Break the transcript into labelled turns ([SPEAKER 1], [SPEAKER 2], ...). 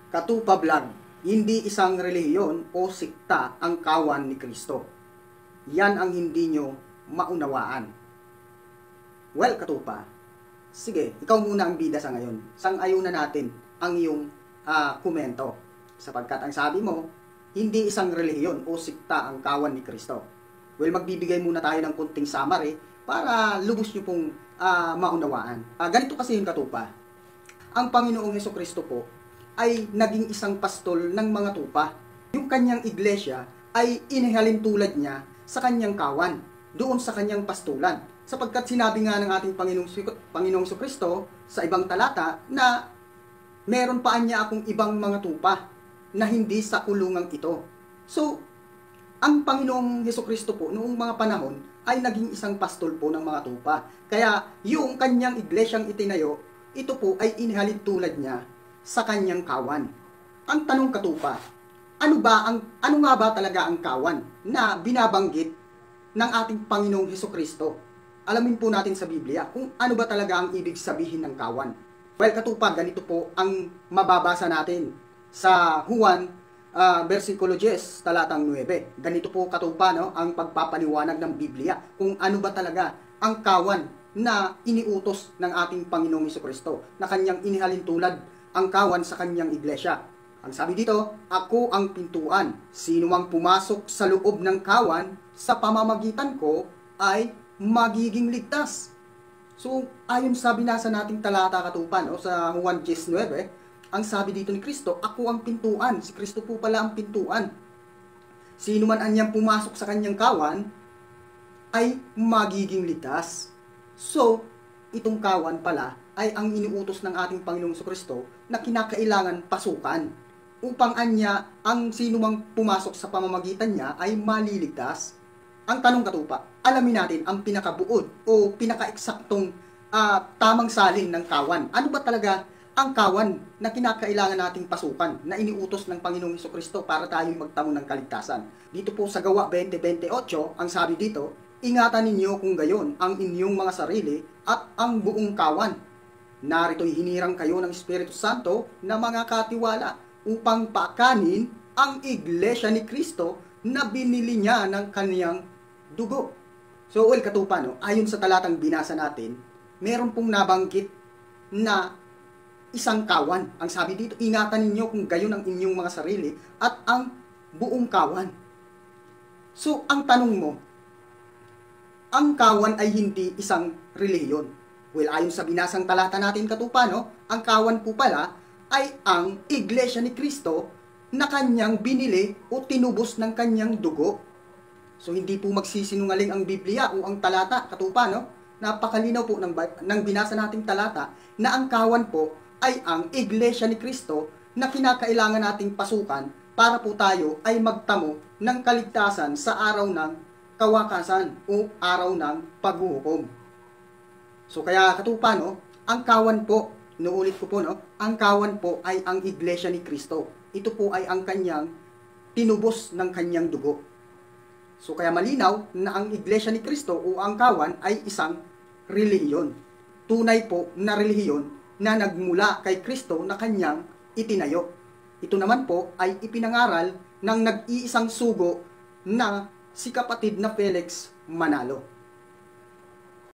[SPEAKER 1] Katupa Vlog, hindi isang relihiyon o sikta ang kawan ni Kristo. Yan ang hindi nyo maunawaan. Well, Katupa, sige, ikaw muna ang bida sa ngayon. Sang-ayunan natin ang iyong komento. Sapagkat ang sabi mo, hindi isang relihiyon o sikta ang kawan ni Kristo. Well, magbibigay muna tayo ng kunting summary para lubos nyo pong maunawaan. Ganito kasi yung Katupa. Ang Panginoong Hesukristo po ay naging isang pastol ng mga tupa. Yung kanyang iglesia ay inihalin tulad niya sa kanyang kawan, doon sa kanyang pastulan. Sapagkat sinabi nga ng ating Panginoong Hesukristo sa ibang talata na meron pa niya akong ibang mga tupa na hindi sa kulungang ito. So, ang Panginoong Hesukristo po noong mga panahon ay naging isang pastol po ng mga tupa. Kaya yung kanyang iglesyang itinayo, ito po ay inihalin tulad niya sa kanyang kawan. Ang tanong, Katupa, ano nga ba talaga ang kawan na binabanggit ng ating Panginoong Hesukristo? Alamin po natin sa Biblia kung ano ba talaga ang ibig sabihin ng kawan. Well, Katupa, ganito po ang mababasa natin sa Juan versikulo 10, talatang 9. Ganito po, Katupa, no, ang pagpapaliwanag ng Biblia kung ano ba talaga ang kawan na iniutos ng ating Panginoong Hesukristo na kanyang inihalin tulad ang kawan sa kanyang iglesia. Ang sabi dito, ako ang pintuan. Sino mang pumasok sa loob ng kawan sa pamamagitan ko ay magiging ligtas. So, ayon sa binasa nating talata, Katupa, no, sa Juan 10:9, ang sabi dito ni Kristo, ako ang pintuan. Si Kristo po pala ang pintuan. Sino man anyang pumasok sa kanyang kawan ay magiging ligtas. So, itong kawan pala ay ang iniutos ng ating Panginoong Hesukristo na kinakailangan pasukan upang anya ang sino mang pumasok sa pamamagitan niya ay maliligtas. Ang tanong, Katupa, alamin natin ang pinakabuod o pinakaeksaktong tamang salin ng kawan. Ano ba talaga ang kawan na kinakailangan nating pasukan na iniutos ng Panginoong Hesukristo para tayo'y magtamo ng kaligtasan? Dito po sa Gawa 20:28, ang sabi dito, ingatan ninyo kung gayon ang inyong mga sarili at ang buong kawan. Narito'y hinirang kayo ng Espiritu Santo na mga katiwala upang paakanin ang iglesia ni Kristo na binili niya ng kaniyang dugo. So, well, Katupa, no, ayon sa talatang binasa natin, meron pong nabanggit na isang kawan. Ang sabi dito, ingatan ninyo kung gayon ang inyong mga sarili at ang buong kawan. So, ang tanong mo, ang kawan ay hindi isang relihiyon. Well, ayon sa binasang talata natin, Katupa, no, ang kawan po pala ay ang iglesia ni Kristo na kanyang binili o tinubos ng kanyang dugo. So, hindi po magsisinungaling ang Biblia o ang talata, Katupa, no? Napakalinaw po ng binasa nating talata na ang kawan po ay ang iglesia ni Kristo na kinakailangan nating pasukan para po tayo ay magtamo ng kaligtasan sa araw ng kawakasan o araw ng paghuhukom. So kaya, Katupa, no, ang kawan po, nuulit ko po, no, ang kawan po ay ang iglesia ni Kristo. Ito po ay ang kanyang tinubos ng kanyang dugo. So kaya malinaw na ang iglesia ni Kristo o ang kawan ay isang relihiyon. Tunay po na relihiyon na nagmula kay Kristo na kanyang itinayo. Ito naman po ay ipinangaral ng nag-iisang sugo na si kapatid na Felix Manalo.